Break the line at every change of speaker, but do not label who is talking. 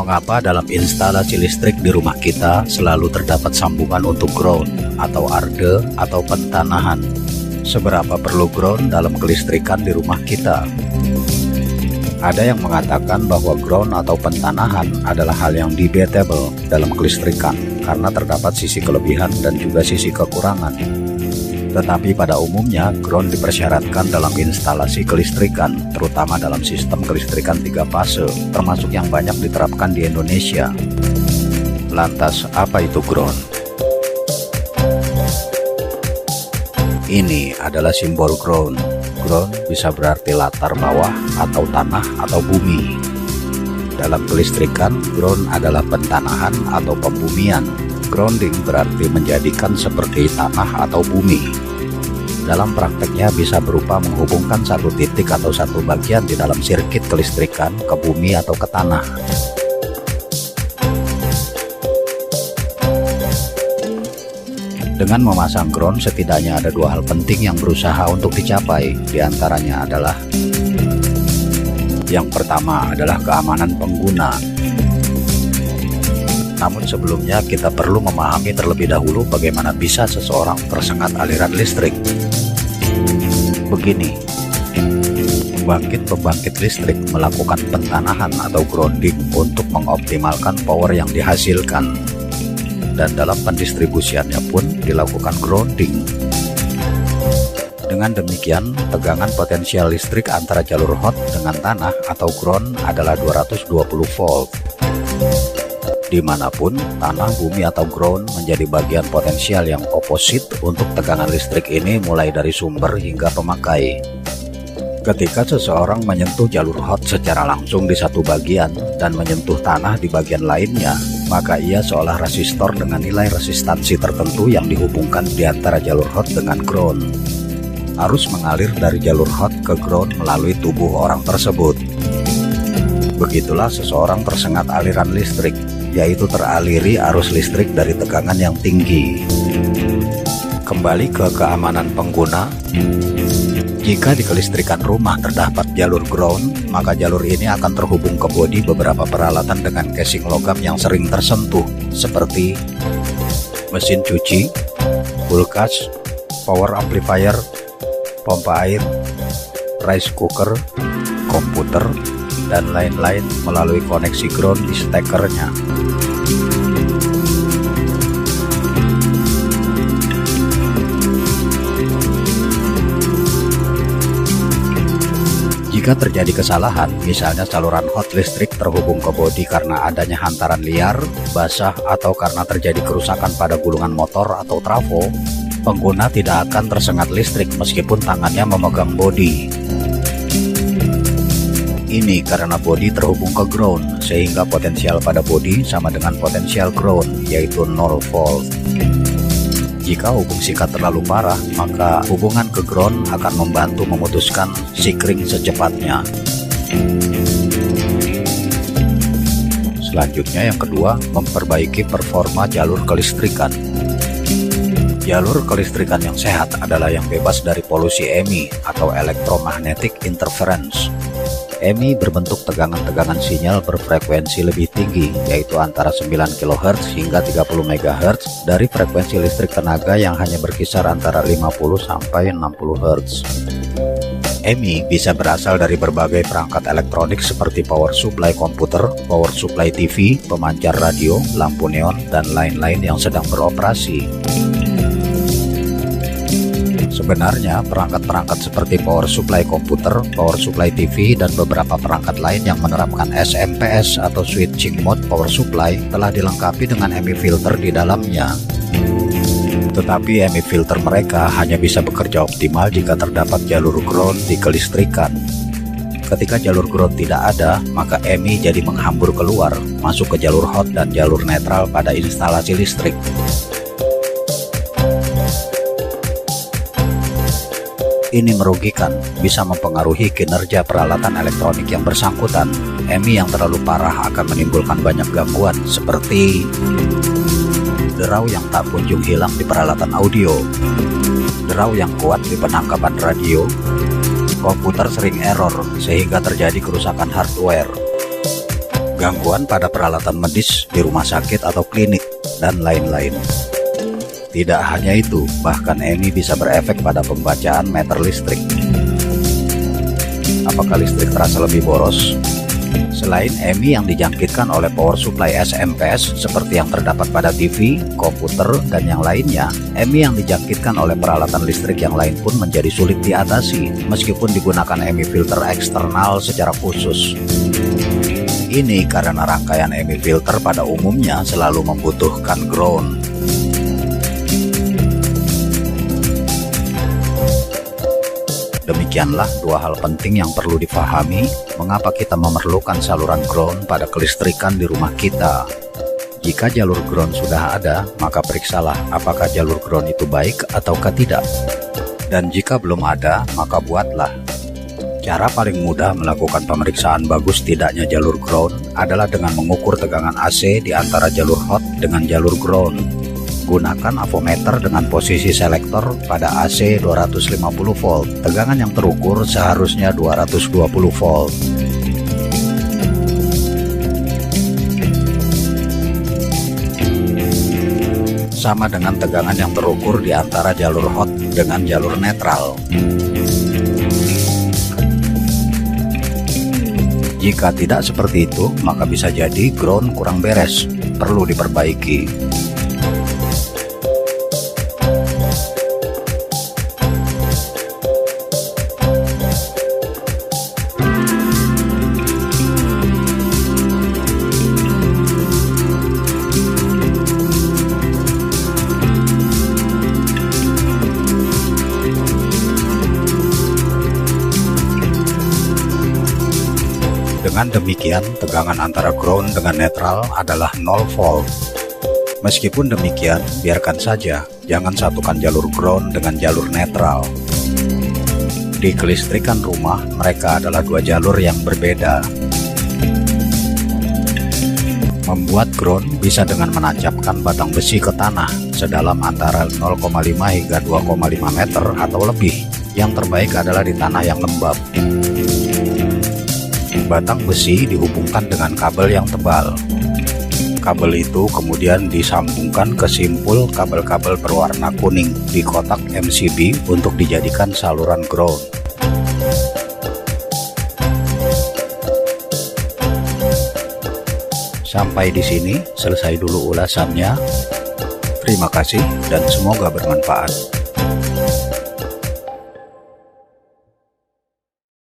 Mengapa dalam instalasi listrik di rumah kita selalu terdapat sambungan untuk ground atau arde atau pentanahan? Seberapa perlu ground dalam kelistrikan di rumah kita? Ada yang mengatakan bahwa ground atau pentanahan adalah hal yang debatable dalam kelistrikan karena terdapat sisi kelebihan dan juga sisi kekurangan. Tetapi pada umumnya ground dipersyaratkan dalam instalasi kelistrikan, terutama dalam sistem kelistrikan 3 fase, termasuk yang banyak diterapkan di Indonesia. Lantas, apa itu ground? Ini adalah simbol ground. Ground bisa berarti latar bawah atau tanah atau bumi. Dalam kelistrikan, ground adalah pentanahan atau pembumian. Grounding berarti menjadikan seperti tanah atau bumi. Dalam prakteknya bisa berupa menghubungkan satu titik atau satu bagian di dalam sirkuit kelistrikan ke bumi atau ke tanah. Dengan memasang ground, setidaknya ada 2 hal penting yang berusaha untuk dicapai. Di antaranya adalah yang pertama adalah keamanan pengguna. Namun sebelumnya kita perlu memahami terlebih dahulu bagaimana bisa seseorang tersengat aliran listrik. Begini, pembangkit listrik melakukan pentanahan atau grounding untuk mengoptimalkan power yang dihasilkan. Dan dalam pendistribusiannya pun dilakukan grounding. Dengan demikian, tegangan potensial listrik antara jalur hot dengan tanah atau ground adalah 220 volt. Dimanapun tanah, bumi, atau ground menjadi bagian potensial yang oposit untuk tegangan listrik ini mulai dari sumber hingga pemakai. Ketika seseorang menyentuh jalur hot secara langsung di satu bagian dan menyentuh tanah di bagian lainnya, maka ia seolah resistor dengan nilai resistansi tertentu yang dihubungkan di antara jalur hot dengan ground. Arus mengalir dari jalur hot ke ground melalui tubuh orang tersebut. Begitulah seseorang tersengat aliran listrik, yaitu teraliri arus listrik dari tegangan yang tinggi. Kembali ke keamanan pengguna. Jika di kelistrikan rumah terdapat jalur ground, maka jalur ini akan terhubung ke bodi beberapa peralatan dengan casing logam yang sering tersentuh, seperti mesin cuci, kulkas, power amplifier, pompa air, rice cooker, komputer, dan lain-lain melalui koneksi ground di stekernya. Jika terjadi kesalahan, misalnya saluran hot listrik terhubung ke bodi karena adanya hantaran liar, basah, atau karena terjadi kerusakan pada gulungan motor atau trafo, pengguna tidak akan tersengat listrik meskipun tangannya memegang bodi. Ini karena bodi terhubung ke ground, sehingga potensial pada bodi sama dengan potensial ground, yaitu 0 volt. Jika hubung sikat terlalu parah, maka hubungan ke ground akan membantu memutuskan sikring secepatnya. Selanjutnya yang kedua, memperbaiki performa jalur kelistrikan. Jalur kelistrikan yang sehat adalah yang bebas dari polusi EMI atau Electromagnetic Interference. EMI berbentuk tegangan-tegangan sinyal berfrekuensi lebih tinggi, yaitu antara 9 kHz hingga 30 MHz dari frekuensi listrik tenaga yang hanya berkisar antara 50 sampai 60 Hz. EMI bisa berasal dari berbagai perangkat elektronik seperti power supply komputer, power supply TV, pemancar radio, lampu neon, dan lain-lain yang sedang beroperasi. Sebenarnya, perangkat-perangkat seperti power supply komputer, power supply TV, dan beberapa perangkat lain yang menerapkan SMPS atau switching mode power supply telah dilengkapi dengan EMI filter di dalamnya. Tetapi EMI filter mereka hanya bisa bekerja optimal jika terdapat jalur ground di kelistrikan. Ketika jalur ground tidak ada, maka EMI jadi menghambur keluar, masuk ke jalur hot dan jalur netral pada instalasi listrik. Ini merugikan, bisa mempengaruhi kinerja peralatan elektronik yang bersangkutan. EMI yang terlalu parah akan menimbulkan banyak gangguan seperti derau yang tak kunjung hilang di peralatan audio, derau yang kuat di penangkapan radio, komputer sering error sehingga terjadi kerusakan hardware, gangguan pada peralatan medis di rumah sakit atau klinik, dan lain-lain. Tidak hanya itu, bahkan EMI bisa berefek pada pembacaan meter listrik. Apakah listrik terasa lebih boros? Selain EMI yang dijangkitkan oleh power supply SMPS seperti yang terdapat pada TV, komputer, dan yang lainnya, EMI yang dijangkitkan oleh peralatan listrik yang lain pun menjadi sulit diatasi meskipun digunakan EMI filter eksternal secara khusus. Ini karena rangkaian EMI filter pada umumnya selalu membutuhkan ground. Demikianlah dua hal penting yang perlu difahami mengapa kita memerlukan saluran ground pada kelistrikan di rumah kita. Jika jalur ground sudah ada, maka periksalah apakah jalur ground itu baik ataukah tidak. Dan jika belum ada, maka buatlah. Cara paling mudah melakukan pemeriksaan bagus tidaknya jalur ground adalah dengan mengukur tegangan AC di antara jalur hot dengan jalur ground. Gunakan avometer dengan posisi selektor pada AC 250 volt. Tegangan yang terukur seharusnya 220 volt. Sama dengan tegangan yang terukur di antara jalur hot dengan jalur netral. Jika tidak seperti itu, maka bisa jadi ground kurang beres, perlu diperbaiki. Dengan demikian, tegangan antara ground dengan netral adalah 0 volt. Meskipun demikian, biarkan saja, jangan satukan jalur ground dengan jalur netral. Di kelistrikan rumah, mereka adalah dua jalur yang berbeda. Membuat ground bisa dengan menancapkan batang besi ke tanah sedalam antara 0,5 hingga 2,5 meter atau lebih. Yang terbaik adalah di tanah yang lembab. Batang besi dihubungkan dengan kabel yang tebal. Kabel itu kemudian disambungkan ke simpul kabel-kabel berwarna kuning di kotak MCB untuk dijadikan saluran ground. Sampai di sini selesai dulu ulasannya. Terima kasih dan semoga bermanfaat.